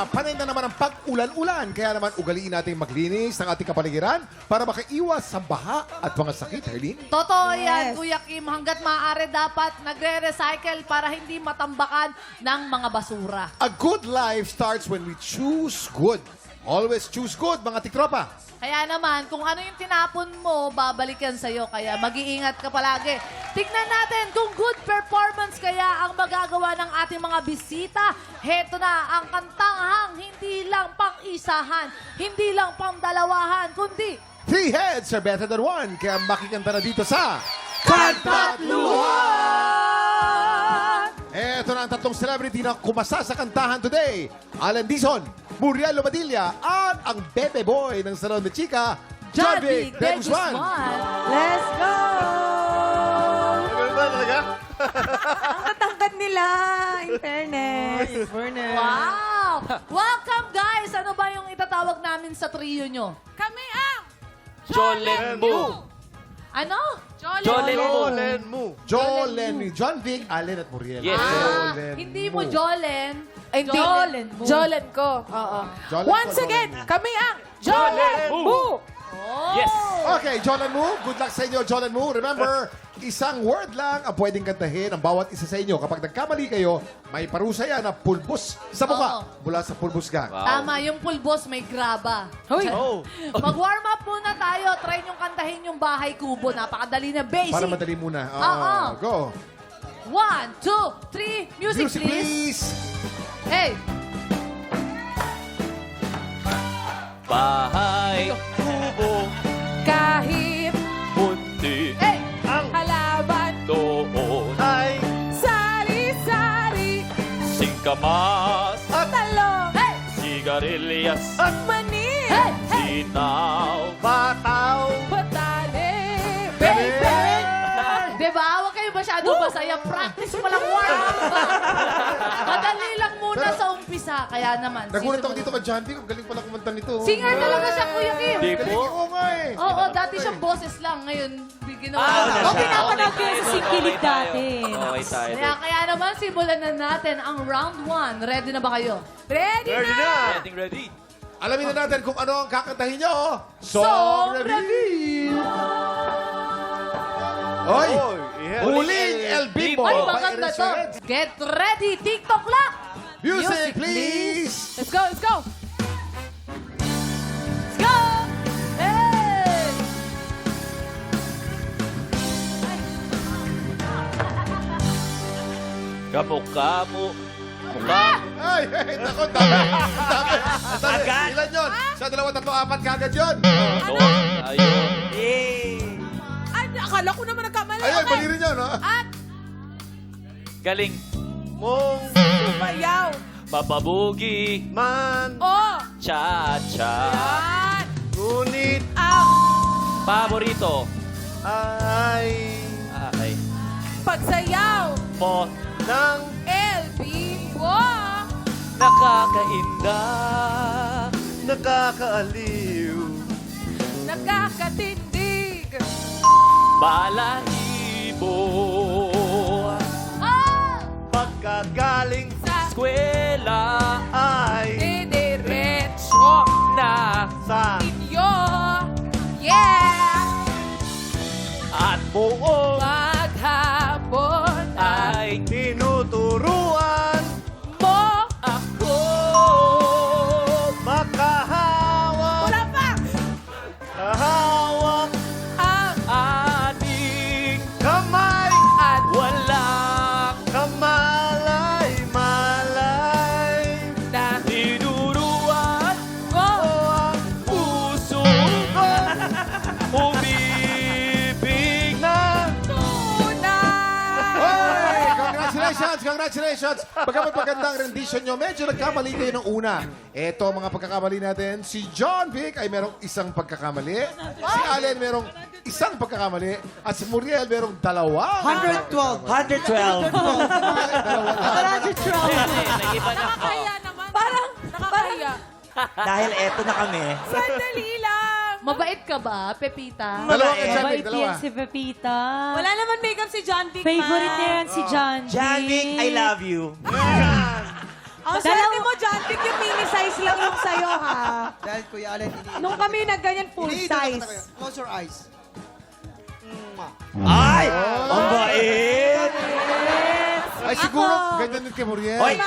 panay na naman ang pag-ulan-ulan. Kaya naman ugaliin natin maglinis ng ating kapaligiran para makaiwas sa baha at mga sakit, Herlene. Totoo yan, Kuya Kim. Hanggat maaari dapat nagre-recycle para hindi matambakan ng mga basura. A good life starts when we choose good. Always choose good, mga tiktropa. Kaya naman, kung ano yung tinapon mo, babalik yan sa'yo. Kaya mag-iingat ka palagi. Tignan natin kung good performance kaya ang magagawa ng ating mga bisita. Heto na ang kantanghang hindi lang pang-isahan, hindi lang pang-dalawahan, kundi... 3 heads are better than 1. Kaya makikanta na dito sa... Kantatluhan! Eto na ang tatlong celebrity na kumasa sa kantahan today. Alan Dizon, Muriel Lomadilla, at ang bebe boy ng Salon de Chica, John Vic De Guzman. Let's go! Ganun ba talaga? Ang katangkad nila, in fairness. Wow! Welcome, guys! Ano ba yung itatawag namin sa trio nyo? Kami ang Jolen Mu. Ano? Jolen Mu. Jolen, John Vic, Allen at Muriel. Yes. Jolen Hindi mo Jolen. Ay, hindi. Jolen mo. Jolen ko. Oo. Jolen Once ko, again, Jolen. kami ang Jolen Mu. Oh. Yes. Okay, Jolen Mu, good luck sa inyo, Jolen Mu. Remember, isang word lang ang pwedeng kantahin ng bawat isa sa inyo. Kapag nagkamali kayo, may parusa yan na pulbos sa mukha mula sa pulbos gang. Wow. Tama, yung pulbos may graba. Hoy. Oh. Mag-warm up muna tayo. Try nyo kantahin yung bahay kubo. Napakadali na basic. Para madali muna. Oo. Go. 1, 2, 3, music, Music, please. please. Hey, Bahay, kubo, Kahit munti, hey. halaman, doon, Ay. sari-sari, singkamas, talong, Hey! sigarilyas, mani, Hey! sinaw, Bataw. batali, Baby! Diba? Huwag kayo masyado masaya. Practice mo lang warm up. Madali lang muna Pero- sa umpisa. Kaya naman. Nagulat ako sisimula. dito kay John Vic. Ang galing pala kumanta nito. Singer talaga siya, Kuya Kim. Di Galing po. ko nga eh. Oo, dati siya boses lang. Ngayon, ginawa Ah, na. wala Oh, siya. pinapanood ko Okay yun sa tayo. Singkilig Okay tayo. dati. Okay tayo. Kaya naman, simulan na natin ang round 1. Ready na ba kayo? Ready na! Getting ready. Alamin na natin kung ano ang kakantahin nyo. Song reveal! Oy! Huling El Bimbo! Ay, by maganda Eris to. Reds. Get ready, TikTok clock! Music, please! Let's go, let's go! Let's go! Hey! Kamu-kamu. Ay, ay, naku, dami. Ang dami. Ilan yun? Sa 2, 3, 4, kagad yun. Doon tayo. Ay, akala ko naman nagkamali. Ayun, mali rin yun, no? At Galing. sumayaw. Mapabugi. Oh! Cha-cha. Yan! Ngunit Ang Paborito. ay Ay. pagsayaw Mo. ng El Bimbo. Nakakainda. nakakaaliw. Nakakatindig. Balahibo. Ah! Pagkagaling Sa Eskwela. ay didiretso Na. sa inyo. Yeah! At buong Maghapon ay tinuturuan mo. ako. makahawak Wala pa! kahawak Ang Ating kamay at walang kamalay-malay na tinuruan mo. puso. Umibig na Tunay. Hoy! Congratulations! Congratulations! Pagkamat magandang rendition nyo, medyo nagkamali kayo ng una. Eto mga pagkakamali natin. Si John Vic ay merong isang pagkakamali. Si Allen merong isang pagkakamali. At si Muriel merong 2. 112. 112. Nag-iba na. Nakakaya naman. Parang, Nakakaya. Dahil eto na kami. Sandali lang. Mabait ka ba, Pepita? Dalawa kay John Vic, Mabait dalawa. yan si Pepita. Wala naman makeup si John Vic. Favorite niya yan si John Vic. Janvic, I love you. Ang swerte mo, John Vic, yung mini size lang yung sa'yo, ha? Dahil Kuya Allen, Nung kami nagganyan full size. Close your eyes. Ay! Ang bait! Ay, siguro, ganyan din kay Muriel. Hoy,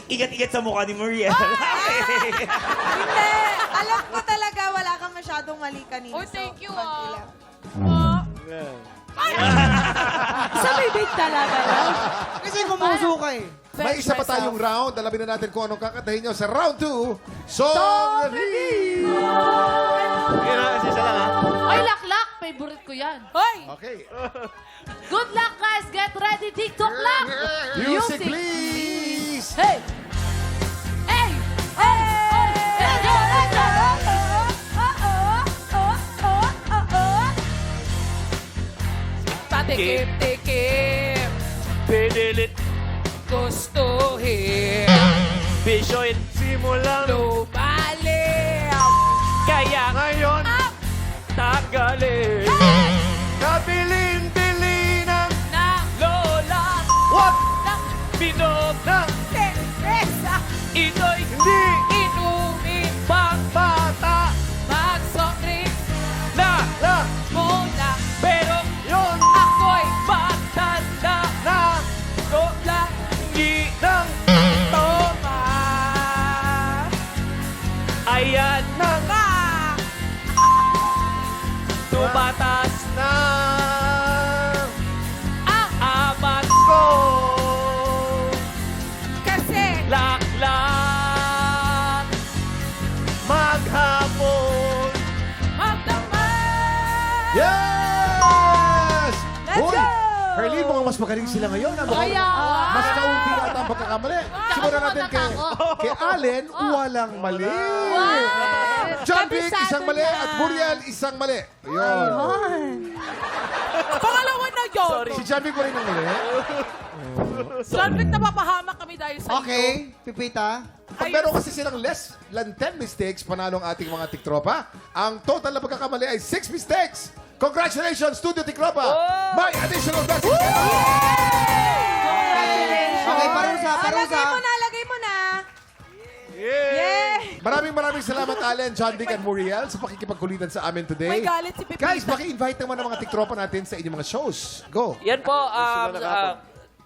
ingat sa mukha ni Muriel. Hindi. Alam ko talaga wala kang masyadong mali kanina. Oh, thank you, Sa bibig talaga lang. Kasi kumuso ka eh. May isa pa tayong round. Alamin na natin kung anong kakantahin nyo sa round 2. Song Reveal! Yun na, kasi isa lang ha. Ay, laklak! Favorite ko yan. Hoy! Okay. Good luck, guys! Get ready, TikTok lang! Music, please! Hey! Hey! Patikim-tikim, Pinilit, gustuhin, bisyo'y simulang lumalim. Kaya ngayon, tanggalin. Kabilin-bilin ng Na lola. wag Ng binog ng cerveza, ito'y hindi inumin pang bata mag-soft drinks na muna. pero yun Ako'y matanda na lagi ng toma. ayan na Ba! tumatas na Ang amat ko. kasi Laklak maghapon. magdamag. Yes! Let's Hoy, go! Herlene, mukhang mas magaling sila ngayon. Kaya, Mas kaunti ata ang pagkakamali. Simulan natin kay Allen, walang mali. John Vic, isang mali. At Muriel, isang mali. Ayun. Pangalawa na yun. Sorry. Si John Vic mo rin ang mali. John Vic, napapahamak kami dahil sa Okay, Pipita. Pag meron kasi silang less than 10 mistakes, panalo ang ating mga tiktropa. Ang total na pagkakamali ay 6 mistakes. Congratulations, Studio Tiktropa! May additional blessings! Okay, parusa, parusa. Lagay mo na. Yeah. Maraming salamat, Allen, John Vic, and Muriel sa pakikipagkulitan sa amin today. May galit si Pipita. Guys, maki-invite naman ang mga tiktropa natin sa inyong mga shows. Go! Yan po,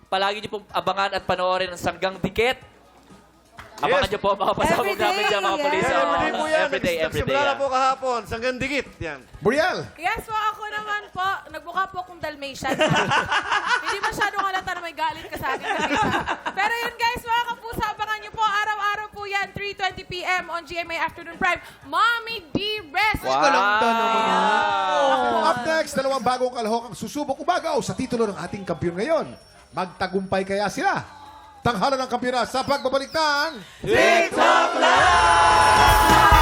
palagi niyo pong abangan at panoorin ang Sanggang Dikit. Abangan niyo po mga pasabog Everyday, namin dyan, mga yes. polis. Everyday po yan. Everyday. Nagsimula na yan. po kahapon. Sanggang dikit. Yan. Muriel! Yes po, ako naman po. Nagmukha po akong Dalmatian. Hindi masyadong halata na may galit ka sa akin. Pero yun guys, mga kapuso, abangan niyo po. Araw-araw po yan, 3:20 p.m. on GMA Afternoon Prime. Mommy D. Rest. Up next, dalawang bagong kalahok ang susubok umagaw sa titulo ng ating kampiyon ngayon. Magtagumpay kaya sila? Tanghalan ng kampiyon sa pagbabalik ng TikTok Live!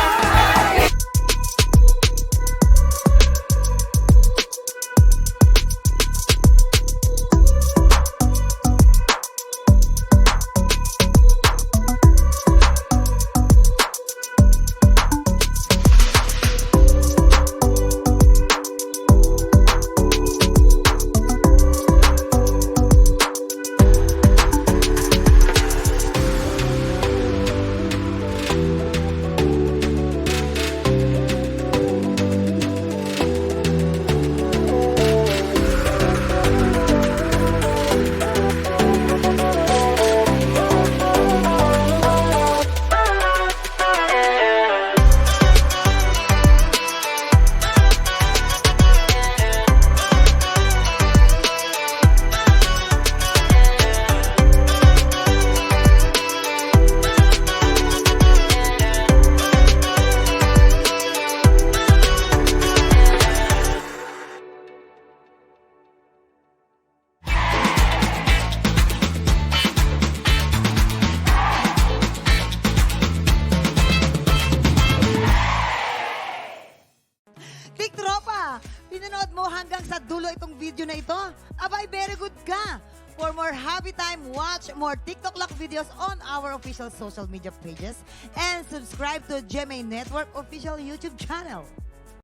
Tiktropa, pinanood mo hanggang sa dulo itong video na ito? Abay, very good ka! For more happy time, watch more TikTok Lock videos on our official social media pages and subscribe to GMA Network official YouTube channel.